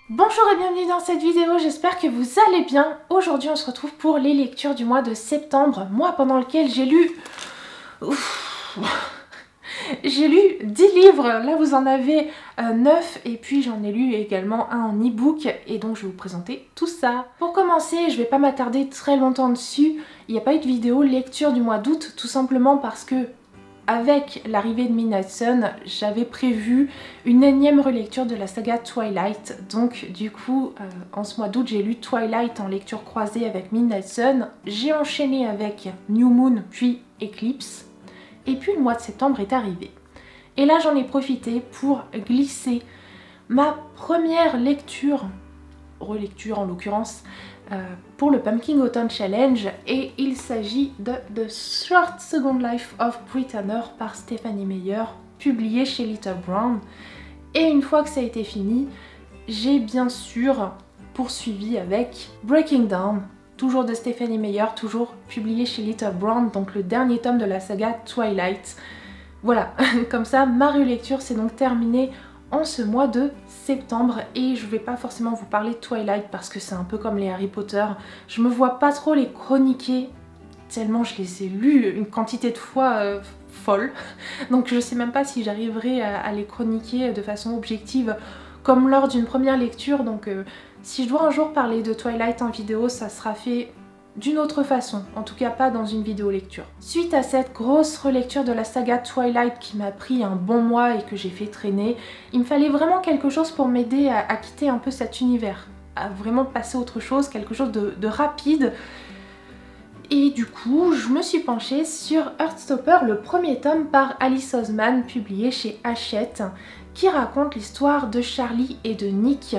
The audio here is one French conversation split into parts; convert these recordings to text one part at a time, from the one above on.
Bonjour et bienvenue dans cette vidéo, j'espère que vous allez bien. Aujourd'hui on se retrouve pour les lectures du mois de septembre, mois pendant lequel j'ai lu... J'ai lu 10 livres, là vous en avez 9 et puis j'en ai lu également un en e-book et donc je vais vous présenter tout ça. Pour commencer, je vais pas m'attarder très longtemps dessus, il n'y a pas eu de vidéo lecture du mois d'août tout simplement parce que avec l'arrivée de Midnight Sun, j'avais prévu une énième relecture de la saga Twilight. Donc du coup, en ce mois d'août, j'ai lu Twilight en lecture croisée avec Midnight Sun. J'ai enchaîné avec New Moon puis Eclipse. Et puis le mois de septembre est arrivé. Et là, j'en ai profité pour glisser ma première lecture, relecture en l'occurrence, pour le Pumpkin Autumn Challenge, et il s'agit de The Short Second Life of Britanner par Stephanie Meyer, publié chez Little Brown. Et une fois que ça a été fini, j'ai bien sûr poursuivi avec Breaking Dawn, toujours de Stephanie Meyer, toujours publié chez Little Brown, donc le dernier tome de la saga Twilight. Voilà, comme ça, ma relecture s'est donc terminée en ce mois de septembre et je vais pas forcément vous parler de Twilight parce que c'est un peu comme les Harry Potter. Je me vois pas trop les chroniquer tellement je les ai lus une quantité de fois folle. Donc je sais même pas si j'arriverai à les chroniquer de façon objective comme lors d'une première lecture. Donc si je dois un jour parler de Twilight en vidéo, ça sera fait d'une autre façon, en tout cas pas dans une vidéo lecture. Suite à cette grosse relecture de la saga Twilight qui m'a pris un bon mois et que j'ai fait traîner, il me fallait vraiment quelque chose pour m'aider à quitter un peu cet univers, à vraiment passer à autre chose, quelque chose de rapide. Et du coup, je me suis penchée sur Heartstopper, le premier tome par Alice Oseman, publié chez Hachette, qui raconte l'histoire de Charlie et de Nick.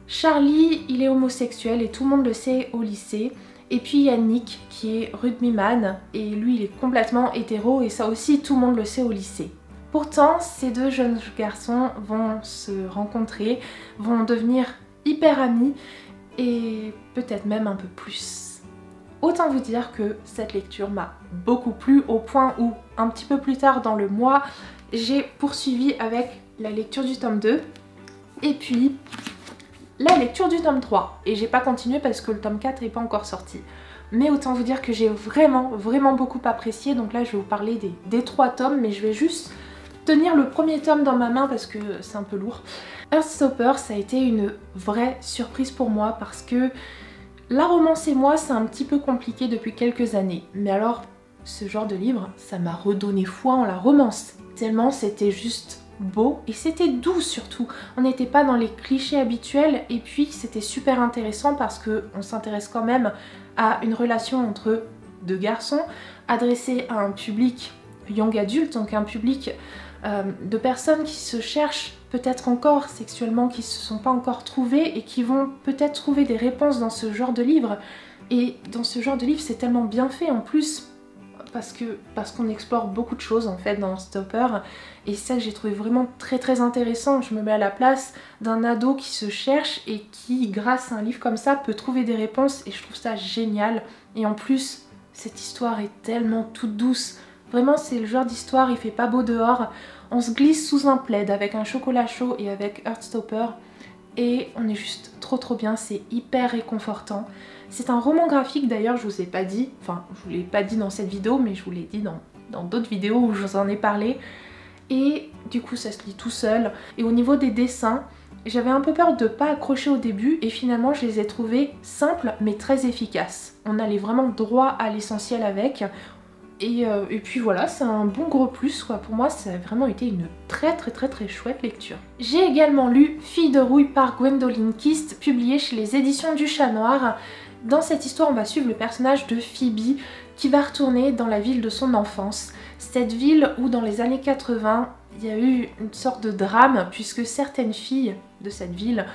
Charlie, il est homosexuel et tout le monde le sait au lycée. Et puis il y a Nick qui est rugbyman et lui il est complètement hétéro et ça aussi tout le monde le sait au lycée. Pourtant ces deux jeunes garçons vont se rencontrer, vont devenir hyper amis et peut-être même un peu plus. Autant vous dire que cette lecture m'a beaucoup plu au point où un petit peu plus tard dans le mois j'ai poursuivi avec la lecture du tome 2 et puis la lecture du tome 3 et j'ai pas continué parce que le tome 4 n'est pas encore sorti. Mais autant vous dire que j'ai vraiment beaucoup apprécié, donc là je vais vous parler des 3 tomes mais je vais juste tenir le premier tome dans ma main parce que c'est un peu lourd. Heartstopper, ça a été une vraie surprise pour moi parce que la romance et moi c'est un petit peu compliqué depuis quelques années. Mais alors ce genre de livre, ça m'a redonné foi en la romance, tellement c'était juste beau et c'était doux surtout. On n'était pas dans les clichés habituels et puis c'était super intéressant parce qu'on s'intéresse quand même à une relation entre deux garçons adressée à un public young adulte, donc un public de personnes qui se cherchent peut-être encore sexuellement, qui se sont pas encore trouvées et qui vont peut-être trouver des réponses dans ce genre de livre. Et dans ce genre de livre c'est tellement bien fait en plus parce qu'on explore beaucoup de choses en fait dans Heartstopper et c'est ça que j'ai trouvé vraiment très intéressant. Je me mets à la place d'un ado qui se cherche et qui grâce à un livre comme ça peut trouver des réponses et je trouve ça génial. Et en plus cette histoire est tellement toute douce, vraiment c'est le genre d'histoire, il fait pas beau dehors, on se glisse sous un plaid avec un chocolat chaud et avec Heartstopper et on est juste trop bien, c'est hyper réconfortant. C'est un roman graphique d'ailleurs, je vous ai pas dit, enfin je vous l'ai pas dit dans cette vidéo mais je vous l'ai dit dans d'autres vidéos où je vous en ai parlé. Et du coup ça se lit tout seul. Et au niveau des dessins, j'avais un peu peur de pas accrocher au début et finalement je les ai trouvés simples mais très efficaces. On allait vraiment droit à l'essentiel avec. Et puis voilà, c'est un bon gros plus quoi. Pour moi ça a vraiment été une très chouette lecture. J'ai également lu Fille de rouille par Gwendoline Kist, publié chez les éditions du Chat Noir. Dans cette histoire on va suivre le personnage de Phoebe qui va retourner dans la ville de son enfance. Cette ville où dans les années 80 il y a eu une sorte de drame puisque certaines filles de cette ville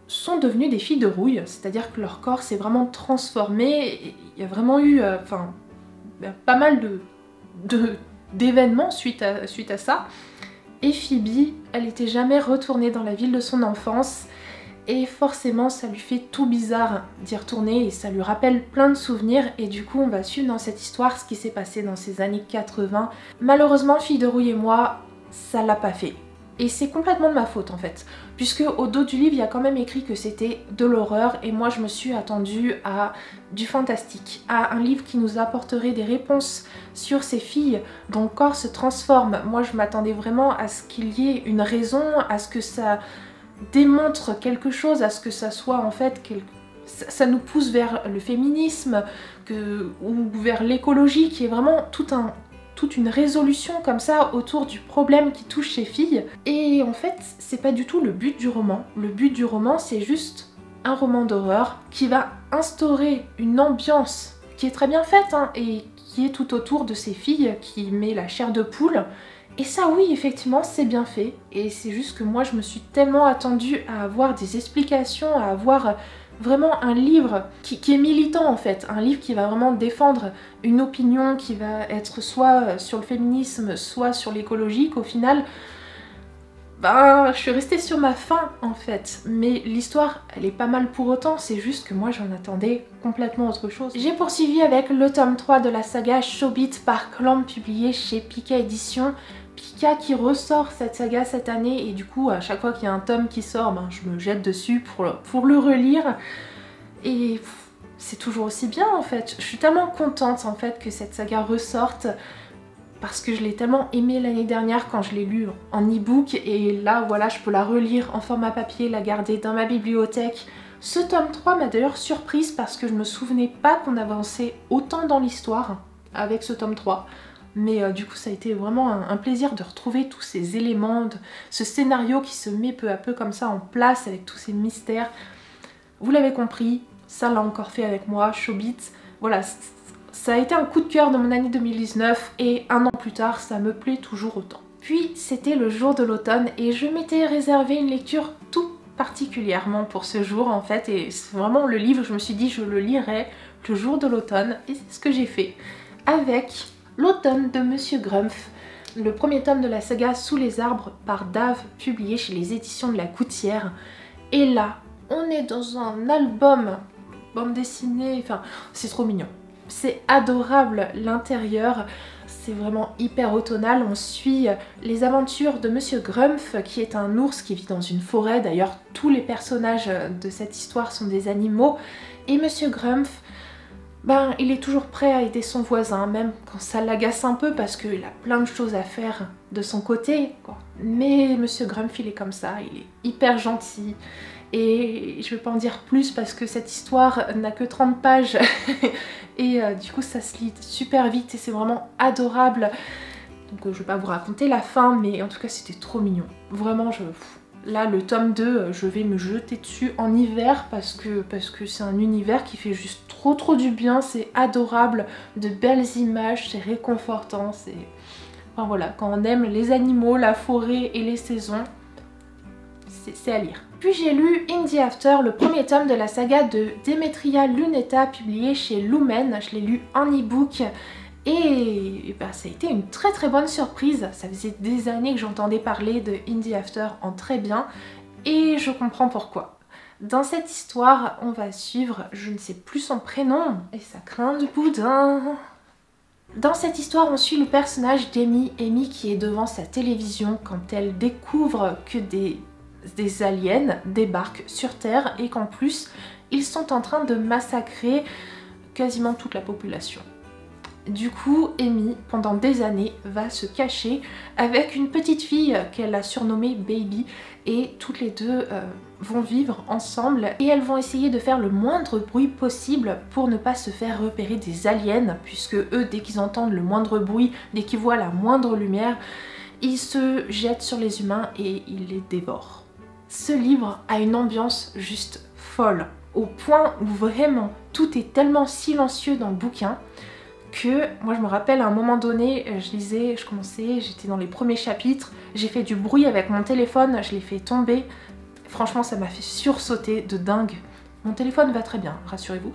sont devenues des filles de rouille, c'est-à-dire que leur corps s'est vraiment transformé. Il y a vraiment eu pas mal d'événements suite à ça. Et Phoebe, elle n'était jamais retournée dans la ville de son enfance et forcément ça lui fait tout bizarre d'y retourner et ça lui rappelle plein de souvenirs et du coup on va suivre dans cette histoire ce qui s'est passé dans ces années 80. Malheureusement Fille de rouille et moi, ça l'a pas fait. Et c'est complètement de ma faute en fait, puisque au dos du livre il y a quand même écrit que c'était de l'horreur et moi je me suis attendue à du fantastique, à un livre qui nous apporterait des réponses sur ces filles dont le corps se transforme. Moi je m'attendais vraiment à ce qu'il y ait une raison, à ce que ça démontre quelque chose, à ce que ça soit en fait ça nous pousse vers le féminisme ou vers l'écologie, qui est vraiment toute une résolution comme ça autour du problème qui touche ces filles. Et en fait, c'est pas du tout le but du roman. Le but du roman, c'est juste un roman d'horreur qui va instaurer une ambiance qui est très bien faite hein, et qui est tout autour de ces filles, qui met la chair de poule. Et ça oui, effectivement, c'est bien fait. Et c'est juste que moi, je me suis tellement attendue à avoir des explications, à avoir vraiment un livre qui est militant en fait, un livre qui va vraiment défendre une opinion qui va être soit sur le féminisme, soit sur l'écologie, qu'au final, ben, je suis restée sur ma faim en fait. Mais l'histoire, elle est pas mal pour autant, c'est juste que moi j'en attendais complètement autre chose. J'ai poursuivi avec le tome 3 de la saga Shobit par Clamp, publié chez Pika Éditions. Pika qui ressort cette saga cette année et du coup à chaque fois qu'il y a un tome qui sort, ben, je me jette dessus pour le relire et c'est toujours aussi bien en fait. Je suis tellement contente en fait que cette saga ressorte parce que je l'ai tellement aimée l'année dernière quand je l'ai lu en e-book et là voilà je peux la relire en format papier, la garder dans ma bibliothèque. Ce tome 3 m'a d'ailleurs surprise parce que je me souvenais pas qu'on avançait autant dans l'histoire avec ce tome 3. Mais du coup ça a été vraiment un plaisir de retrouver tous ces éléments, ce scénario qui se met peu à peu comme ça en place avec tous ces mystères. Vous l'avez compris, ça l'a encore fait avec moi, Shobit. Voilà, ça a été un coup de cœur de mon année 2019 et un an plus tard ça me plaît toujours autant. Puis c'était le jour de l'automne et je m'étais réservé une lecture tout particulièrement pour ce jour en fait. Et c'est vraiment le livre, je me suis dit je le lirai le jour de l'automne et c'est ce que j'ai fait avec L'automne de Monsieur Grumpf, le premier tome de la saga Sous les arbres par Dave, publié chez les éditions de la Coutière. Et là, on est dans un album, bande dessinée, enfin, c'est trop mignon. C'est adorable l'intérieur, c'est vraiment hyper automnal. On suit les aventures de Monsieur Grumpf, qui est un ours qui vit dans une forêt. D'ailleurs, tous les personnages de cette histoire sont des animaux. Et Monsieur Grumpf, ben, il est toujours prêt à aider son voisin, même quand ça l'agace un peu parce qu'il a plein de choses à faire de son côté, quoi. Mais Monsieur Grumpf, il est comme ça, il est hyper gentil. Et je vais pas en dire plus parce que cette histoire n'a que 30 pages et du coup ça se lit super vite et c'est vraiment adorable. Donc je vais pas vous raconter la fin, mais en tout cas c'était trop mignon. Vraiment, là le tome 2, je vais me jeter dessus en hiver parce que c'est un univers qui fait juste trop du bien, c'est adorable, de belles images, c'est réconfortant, c'est... Enfin voilà, quand on aime les animaux, la forêt et les saisons, c'est à lire. Puis j'ai lu In the After, le premier tome de la saga de Demetria Luneta, publié chez Lumen. Je l'ai lu en e-book et bah, ça a été une très bonne surprise. Ça faisait des années que j'entendais parler de In the After en très bien et je comprends pourquoi. Dans cette histoire, on va suivre, je ne sais plus son prénom, et ça craint du boudin. Dans cette histoire, on suit le personnage d'Amy, Amy qui est devant sa télévision quand elle découvre que des aliens débarquent sur Terre et qu'en plus, ils sont en train de massacrer quasiment toute la population. Du coup, Amy, pendant des années, va se cacher avec une petite fille qu'elle a surnommée Baby et toutes les deux vont vivre ensemble et elles vont essayer de faire le moindre bruit possible pour ne pas se faire repérer des aliens puisque eux, dès qu'ils entendent le moindre bruit, dès qu'ils voient la moindre lumière, ils se jettent sur les humains et ils les dévorent. Ce livre a une ambiance juste folle, au point où vraiment tout est tellement silencieux dans le bouquin que moi je me rappelle à un moment donné, je commençais, j'étais dans les premiers chapitres, j'ai fait du bruit avec mon téléphone, je l'ai fait tomber, franchement ça m'a fait sursauter de dingue. Mon téléphone va très bien, rassurez-vous.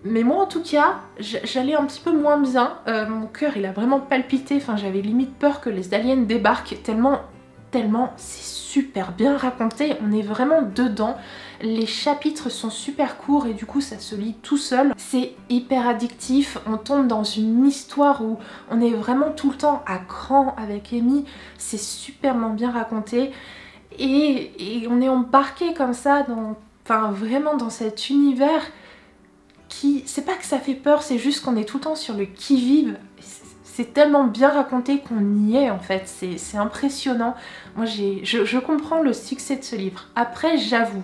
Mais moi en tout cas, j'allais un petit peu moins bien, mon cœur il a vraiment palpité, enfin j'avais limite peur que les aliens débarquent, tellement c'est super bien raconté, on est vraiment dedans. Les chapitres sont super courts et du coup ça se lit tout seul. C'est hyper addictif, on tombe dans une histoire où on est vraiment tout le temps à cran avec Amy. C'est superment bien raconté et on est embarqué comme ça dans, enfin vraiment dans cet univers qui, c'est pas que ça fait peur, c'est juste qu'on est tout le temps sur le qui-vive. C'est tellement bien raconté qu'on y est en fait, c'est impressionnant. Moi je comprends le succès de ce livre. Après j'avoue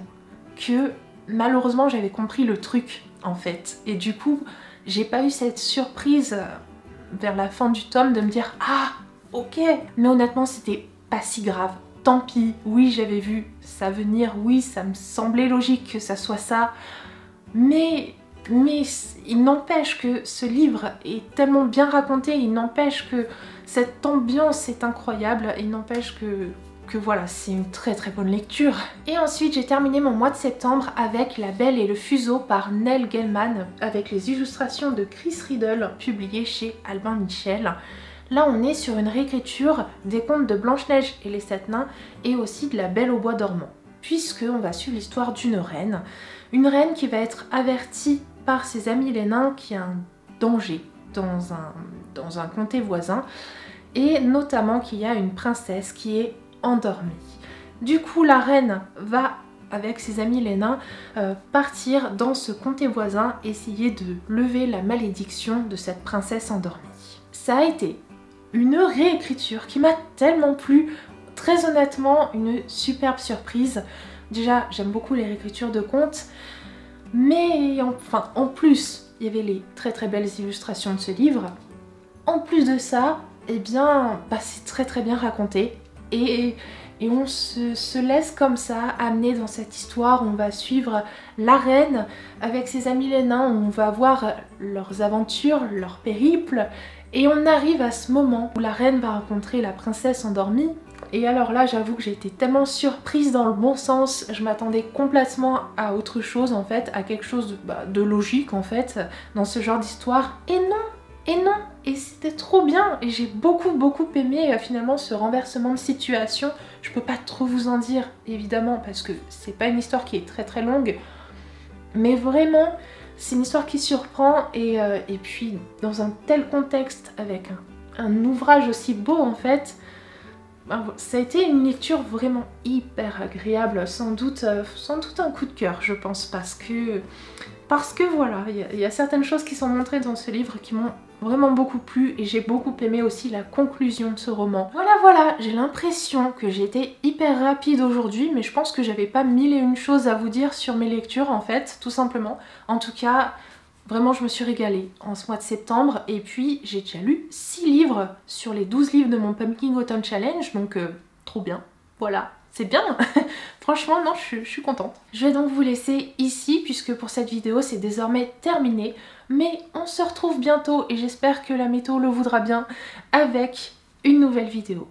que malheureusement j'avais compris le truc en fait. Et du coup j'ai pas eu cette surprise vers la fin du tome de me dire ah ok. Mais honnêtement c'était pas si grave. Tant pis, oui j'avais vu ça venir, oui ça me semblait logique que ça soit ça. Mais il n'empêche que ce livre est tellement bien raconté, il n'empêche que cette ambiance est incroyable, il n'empêche que voilà, c'est une très très bonne lecture. Et ensuite j'ai terminé mon mois de septembre avec La Belle et le Fuseau par Neil Gaiman, avec les illustrations de Chris Riddle, publiées chez Albin Michel. Là on est sur une réécriture des contes de Blanche-Neige et les 7 nains et aussi de La Belle au bois dormant, puisqu'on va suivre l'histoire d'une reine qui va être avertie par ses amis les nains qu'il y a un danger dans un comté voisin, et notamment qu'il y a une princesse qui est endormie. Du coup la reine va avec ses amis les nains partir dans ce comté voisin, essayer de lever la malédiction de cette princesse endormie. Ça a été une réécriture qui m'a tellement plu, très honnêtement une superbe surprise. Déjà j'aime beaucoup les réécritures de contes, mais enfin en plus il y avait les très très belles illustrations de ce livre. En plus de ça, eh bien c'est très très bien raconté et on se laisse comme ça amener dans cette histoire. On va suivre la reine avec ses amis les nains, on va voir leurs aventures, leurs périples, et on arrive à ce moment où la reine va rencontrer la princesse endormie. Et alors là j'avoue que j'ai été tellement surprise dans le bon sens, je m'attendais complètement à autre chose en fait, à quelque chose de logique en fait dans ce genre d'histoire, et non, et c'était trop bien, et j'ai beaucoup aimé finalement ce renversement de situation. Je peux pas trop vous en dire évidemment parce que c'est pas une histoire qui est très très longue, mais vraiment c'est une histoire qui surprend, et puis dans un tel contexte avec un ouvrage aussi beau en fait. Ça a été une lecture vraiment hyper agréable, sans doute un coup de cœur je pense, parce que voilà, il y a certaines choses qui sont montrées dans ce livre qui m'ont vraiment beaucoup plu, et j'ai beaucoup aimé aussi la conclusion de ce roman. Voilà, j'ai l'impression que j'ai été hyper rapide aujourd'hui, mais je pense que j'avais pas mille et une choses à vous dire sur mes lectures en fait, tout simplement. En tout cas, vraiment je me suis régalée en ce mois de septembre, et puis j'ai déjà lu 6 livres sur les 12 livres de mon Pumpkin Autumn Challenge, donc trop bien, voilà, c'est bien. Franchement non, je suis contente. Je vais donc vous laisser ici puisque pour cette vidéo c'est désormais terminé, mais on se retrouve bientôt et j'espère que la météo le voudra bien avec une nouvelle vidéo.